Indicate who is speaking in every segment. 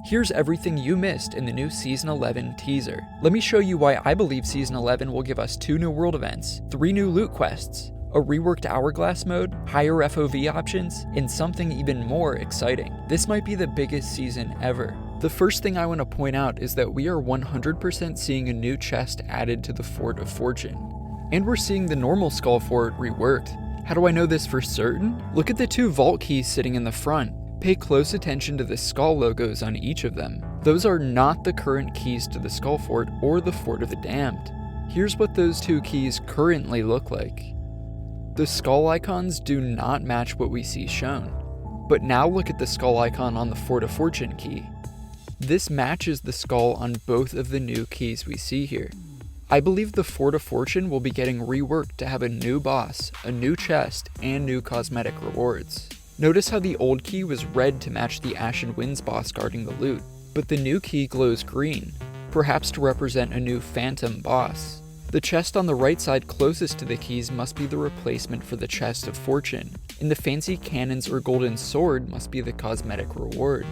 Speaker 1: Here's everything you missed in the new Season 11 teaser. Let me show you why I believe Season 11 will give us 2 new world events, 3 new loot quests, a reworked Hourglass mode, higher FOV options, and something even more exciting. This might be the biggest season ever. The first thing I want to point out is that we are 100% seeing a new chest added to the Fort of Fortune. And we're seeing the normal Skull Fort reworked. How do I know this for certain? Look at the 2 vault keys sitting in the front. Pay close attention to the skull logos on each of them. Those are not the current keys to the Skull Fort or the Fort of the Damned. Here's what those 2 keys currently look like. The skull icons do not match what we see shown. But now look at the skull icon on the Fort of Fortune key. This matches the skull on both of the new keys we see here. I believe the Fort of Fortune will be getting reworked to have a new boss, a new chest, and new cosmetic rewards. Notice how the old key was red to match the Ashen Winds boss guarding the loot, but the new key glows green, perhaps to represent a new Phantom boss. The chest on the right side closest to the keys must be the replacement for the Chest of Fortune, and the fancy cannons or golden sword must be the cosmetic reward.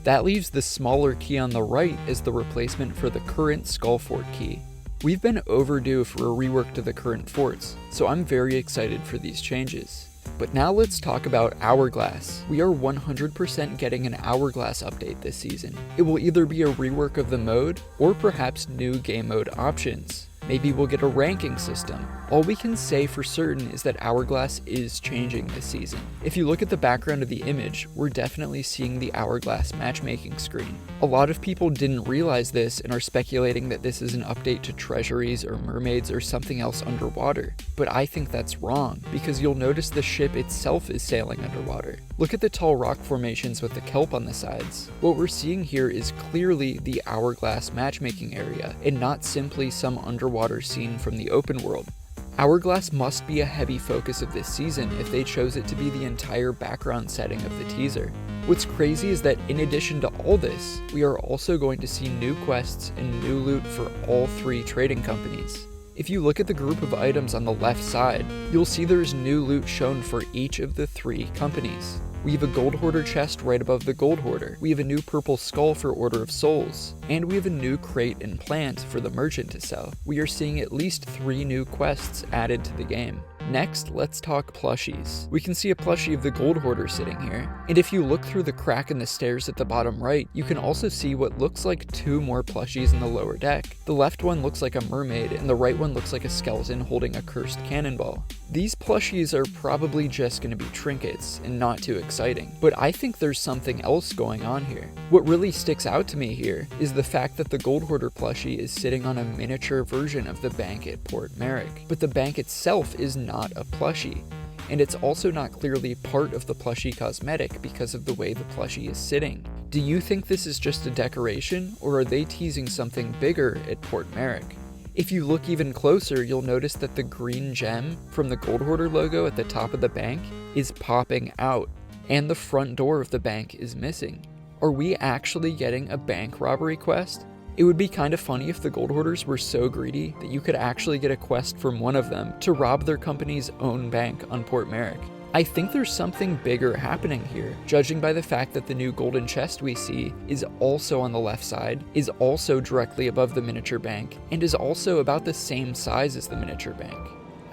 Speaker 1: That leaves the smaller key on the right as the replacement for the current Skull Fort key. We've been overdue for a rework to the current forts, so I'm very excited for these changes. But now let's talk about Hourglass. We are 100% getting an Hourglass update this season. It will either be a rework of the mode, or perhaps new game mode options. Maybe we'll get a ranking system. All we can say for certain is that Hourglass is changing this season. If you look at the background of the image, we're definitely seeing the Hourglass matchmaking screen. A lot of people didn't realize this and are speculating that this is an update to treasuries or mermaids or something else underwater. But I think that's wrong, because you'll notice the ship itself is sailing underwater. Look at the tall rock formations with the kelp on the sides. What we're seeing here is clearly the Hourglass matchmaking area, and not simply some underwater scene from the open world. Hourglass must be a heavy focus of this season if they chose it to be the entire background setting of the teaser. What's crazy is that in addition to all this, we are also going to see new quests and new loot for all 3 trading companies. If you look at the group of items on the left side, you'll see there's new loot shown for each of the 3 companies. We have a Gold Hoarder chest right above the Gold Hoarder, we have a new purple skull for Order of Souls, and we have a new crate and plant for the merchant to sell. We are seeing at least 3 new quests added to the game. Next, let's talk plushies. We can see a plushie of the Gold Hoarder sitting here, and if you look through the crack in the stairs at the bottom right, you can also see what looks like 2 more plushies in the lower deck. The left one looks like a mermaid, and the right one looks like a skeleton holding a cursed cannonball. These plushies are probably just going to be trinkets, and not too exciting, but I think there's something else going on here. What really sticks out to me here is the fact that the Gold Hoarder plushie is sitting on a miniature version of the bank at Port Merrick, but the bank itself is not a plushie, and it's also not clearly part of the plushie cosmetic because of the way the plushie is sitting. Do you think this is just a decoration, or are they teasing something bigger at Port Merrick? If you look even closer, you'll notice that the green gem from the Gold Hoarder logo at the top of the bank is popping out, and the front door of the bank is missing. Are we actually getting a bank robbery quest? It would be kind of funny if the Gold Hoarders were so greedy that you could actually get a quest from one of them to rob their company's own bank on Port Merrick. I think there's something bigger happening here, judging by the fact that the new golden chest we see is also on the left side, is also directly above the miniature bank, and is also about the same size as the miniature bank.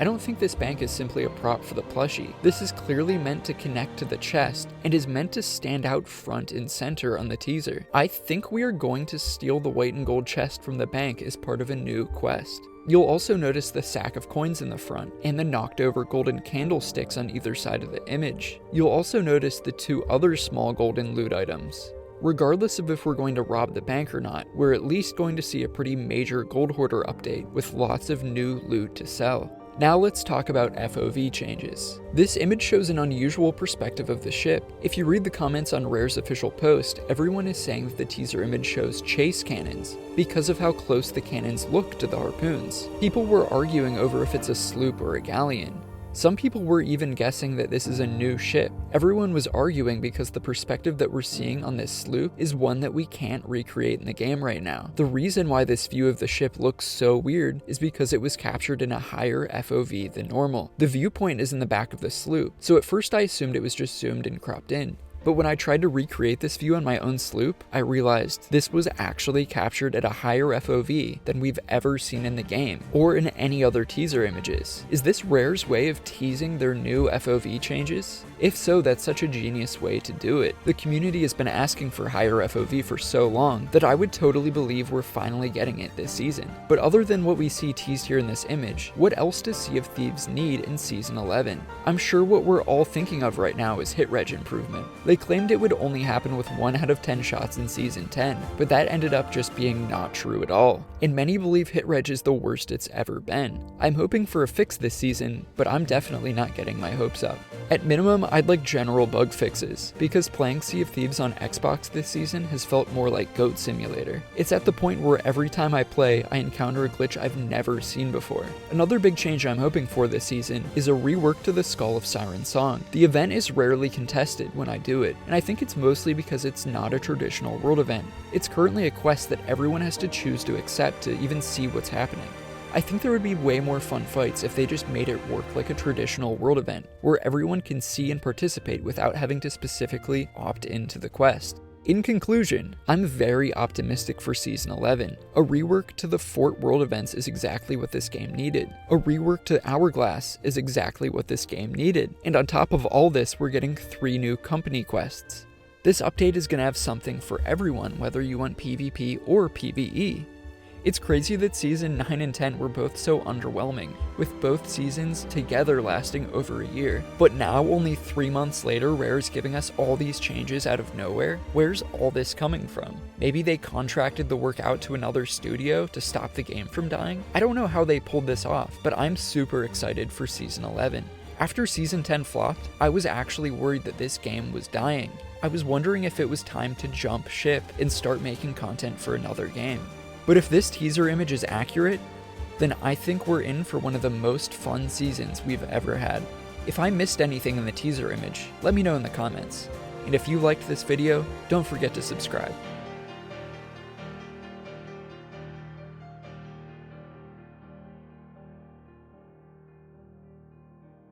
Speaker 1: I don't think this bank is simply a prop for the plushie. This is clearly meant to connect to the chest, and is meant to stand out front and center on the teaser. I think we are going to steal the white and gold chest from the bank as part of a new quest. You'll also notice the sack of coins in the front, and the knocked over golden candlesticks on either side of the image. You'll also notice the 2 other small golden loot items. Regardless of if we're going to rob the bank or not, we're at least going to see a pretty major Gold Hoarder update with lots of new loot to sell. Now let's talk about FOV changes. This image shows an unusual perspective of the ship. If you read the comments on Rare's official post, everyone is saying that the teaser image shows chase cannons because of how close the cannons look to the harpoons. People were arguing over if it's a sloop or a galleon. Some people were even guessing that this is a new ship. Everyone was arguing because the perspective that we're seeing on this sloop is one that we can't recreate in the game right now. The reason why this view of the ship looks so weird is because it was captured in a higher FOV than normal. The viewpoint is in the back of the sloop, so at first I assumed it was just zoomed and cropped in. But when I tried to recreate this view on my own sloop, I realized this was actually captured at a higher FOV than we've ever seen in the game, or in any other teaser images. Is this Rare's way of teasing their new FOV changes? If so, that's such a genius way to do it. The community has been asking for higher FOV for so long that I would totally believe we're finally getting it this season. But other than what we see teased here in this image, what else does Sea of Thieves need in Season 11? I'm sure what we're all thinking of right now is hit reg improvement. They claimed it would only happen with 1 out of 10 shots in Season 10, but that ended up just being not true at all. And many believe hit reg is the worst it's ever been. I'm hoping for a fix this season, but I'm definitely not getting my hopes up. At minimum, I'd like general bug fixes, because playing Sea of Thieves on Xbox this season has felt more like Goat Simulator. It's at the point where every time I play, I encounter a glitch I've never seen before. Another big change I'm hoping for this season is a rework to the Skull of Siren's song. The event is rarely contested when I do it, and I think it's mostly because it's not a traditional world event. It's currently a quest that everyone has to choose to accept to even see what's happening. I think there would be way more fun fights if they just made it work like a traditional world event, where everyone can see and participate without having to specifically opt into the quest. In conclusion, I'm very optimistic for Season 11. A rework to the Fort World events is exactly what this game needed. A rework to Hourglass is exactly what this game needed. And on top of all this, we're getting 3 new company quests. This update is going to have something for everyone, whether you want PvP or PvE. It's crazy that Season 9 and 10 were both so underwhelming, with both seasons together lasting over a year. But now, only 3 months later, Rare's giving us all these changes out of nowhere? Where's all this coming from? Maybe they contracted the work out to another studio to stop the game from dying? I don't know how they pulled this off, but I'm super excited for Season 11. After Season 10 flopped, I was actually worried that this game was dying. I was wondering if it was time to jump ship and start making content for another game. But if this teaser image is accurate, then I think we're in for one of the most fun seasons we've ever had. If I missed anything in the teaser image, let me know in the comments. And if you liked this video, don't forget to subscribe.